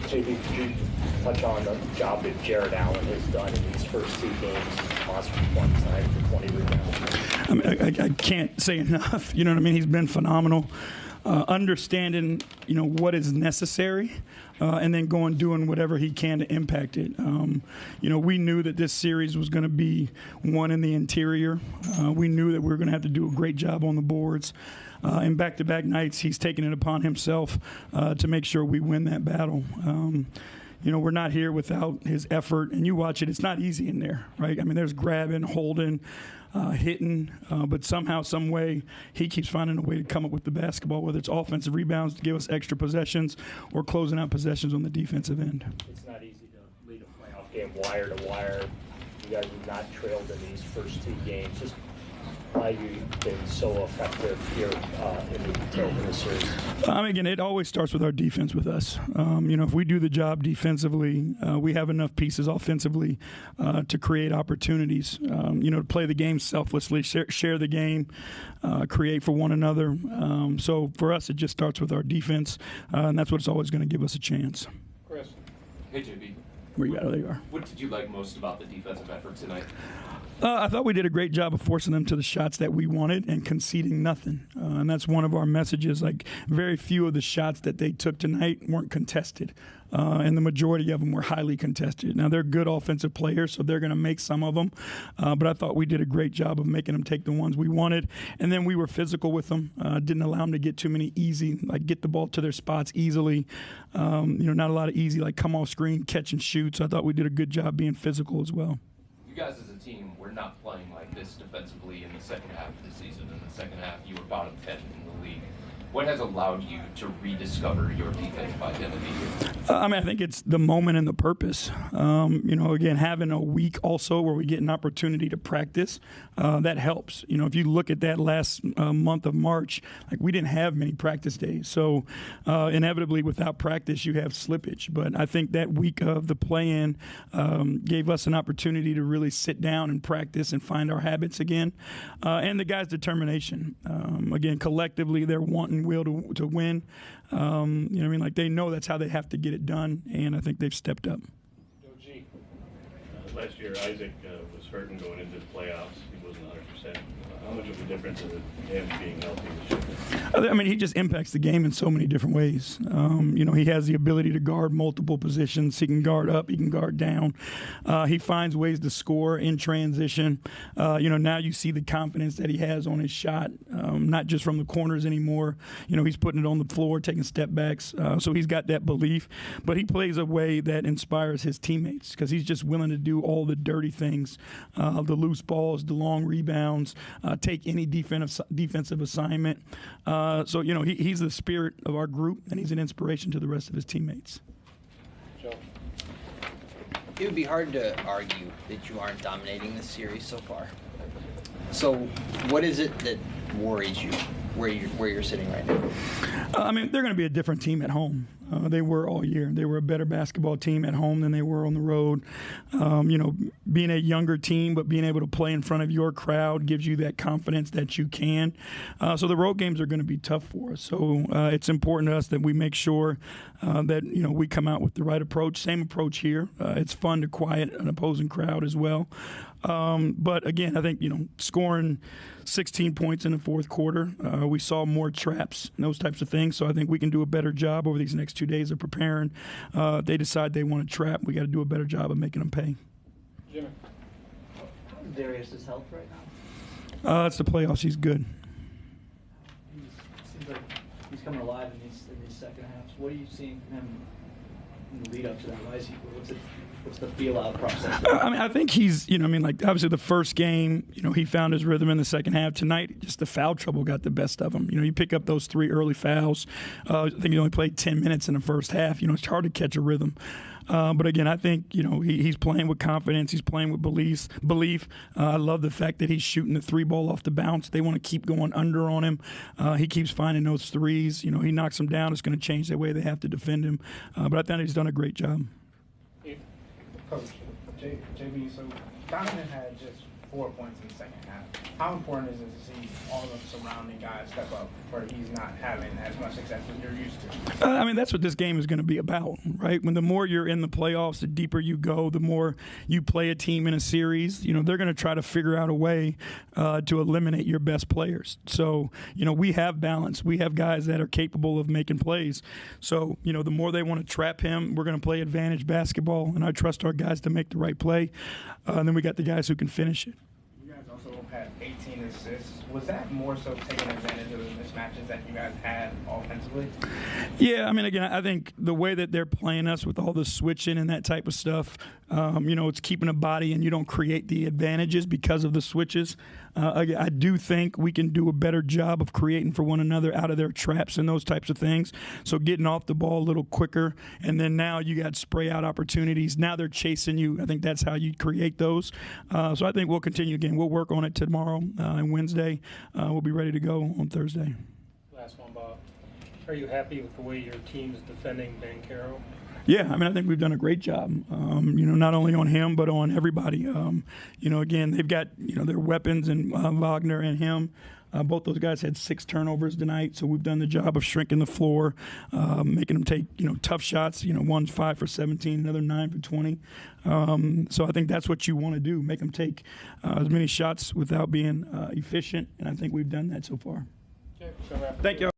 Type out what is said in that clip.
JB, could you touch on the job that Jarrett Allen has done in these first 2 games? Monster performance tonight for 20 rebounds. I mean, I can't say enough. You know what I mean? He's been phenomenal. Understanding, what is necessary, and then doing whatever he can to impact it. We knew that this series was going to be one in the interior. We knew that we were going to have to do a great job on the boards. In back-to-back nights, he's taken it upon himself to make sure we win that battle. We're not here without his effort, and you watch it, it's not easy in there, right? I mean, there's grabbing, holding, hitting, but somehow, some way, he keeps finding a way to come up with the basketball, whether it's offensive rebounds to give us extra possessions or closing out possessions on the defensive end. It's not easy to lead a playoff game wire to wire. You guys have not trailed in these first 2 games. Just why you've been so effective here in the series? Again, it always starts with our defense with us. If we do the job defensively, we have enough pieces offensively to create opportunities, to play the game selflessly, share the game, create for one another. So for us, it just starts with our defense, and that's what's always going to give us a chance. Chris. Hey, JB. Where you got? There you are. What did you like most about the defensive effort tonight? I thought we did a great job of forcing them to the shots that we wanted and conceding nothing. And that's one of our messages. Like, very few of the shots that they took tonight weren't contested. And the majority of them were highly contested. Now, they're good offensive players, so they're going to make some of them. But I thought we did a great job of making them take the ones we wanted. And then we were physical with them. Didn't allow them to get too many easy, like get the ball to their spots easily. Not a lot of easy, like come off screen, catch and shoot. So I thought we did a good job being physical as well. You guys as a team were not playing like this defensively in the second half of the season. In the second half, you were bottom 10 in the league. What has allowed you to rediscover your defensive identity? I think it's the moment and the purpose. Again, having a week also where we get an opportunity to practice, that helps. If you look at that last month of March, like we didn't have many practice days. So inevitably without practice, you have slippage. But I think that week of the play-in gave us an opportunity to really sit down and practice and find our habits again. And the guys' determination. Again, collectively, they're wanting will to win. Like they know that's how they have to get it done, and I think they've stepped up. Last year, Isaac was hurting going into the playoffs. He wasn't 100%. How much of a difference is it him being healthy this year? He just impacts the game in so many different ways. He has the ability to guard multiple positions. He can guard up. He can guard down. He finds ways to score in transition. Now you see the confidence that he has on his shot, not just from the corners anymore. He's putting it on the floor, taking step backs. So he's got that belief. But he plays a way that inspires his teammates because he's just willing to do all the dirty things, the loose balls, the long rebounds, take any defensive assignment. He's the spirit of our group, and he's an inspiration to the rest of his teammates. Joe. It would be hard to argue that you aren't dominating this series so far. So what is it that worries you where you're sitting right now? They're going to be a different team at home. They were all year. They were a better basketball team at home than they were on the road. Being a younger team, but being able to play in front of your crowd gives you that confidence that you can. So the road games are going to be tough for us. So it's important to us that we make sure that, we come out with the right approach. Same approach here. It's fun to quiet an opposing crowd as well. But again, I think, scoring 16 points in the fourth quarter, we saw more traps and those types of things. So I think we can do a better job over these next 2 days of preparing. If they decide they want to trap, we got to do a better job of making them pay. Jimmy. How's Darius' health right now? It's the playoffs. He's good. It seems like he's coming alive in these second halves. What are you seeing from him in the lead up to that? What's the feel-out process? I think he's, obviously the first game, he found his rhythm in the second half. Tonight, just the foul trouble got the best of him. You pick up those 3 early fouls. I think he only played 10 minutes in the first half. It's hard to catch a rhythm. But again, I think, he's playing with confidence. He's playing with belief. I love the fact that he's shooting the 3 ball off the bounce. They want to keep going under on him. He keeps finding those threes. He knocks them down. It's going to change the way they have to defend him. But I think he's done a great job. Coach, JB, so Donovan had just 4 points in the second half. How important is it to see all of the surrounding guys step up where he's not having as much success as you're used to? I mean, that's what this game is going to be about, right? When the more you're in the playoffs, the deeper you go, the more you play a team in a series, they're going to try to figure out a way to eliminate your best players. So, we have balance. We have guys that are capable of making plays. So, the more they want to trap him, we're going to play advantage basketball, and I trust our guys to make the right play. And then we got the guys who can finish it. You guys also had 18 assists. Was that more so taking advantage of the mismatches that you guys had offensively? Yeah, I mean, again, I think the way that they're playing us with all the switching and that type of stuff, it's keeping a body and you don't create the advantages because of the switches. I do think we can do a better job of creating for one another out of their traps and those types of things. So getting off the ball a little quicker, and then now you got spray out opportunities. Now they're chasing you. I think that's how you create those. So I think we'll continue again. We'll work on it tomorrow and Wednesday. We'll be ready to go on Thursday. Last one, Bob. Are you happy with the way your team's defending Ben Caro? Yeah, I mean, I think we've done a great job, not only on him, but on everybody. Again, they've got, their weapons and Wagner and him. Both those guys had 6 turnovers tonight, so we've done the job of shrinking the floor, making them take, tough shots. One's 5 for 17, another 9 for 20. So I think that's what you want to do, make them take as many shots without being efficient, and I think we've done that so far. Okay, so Thank you.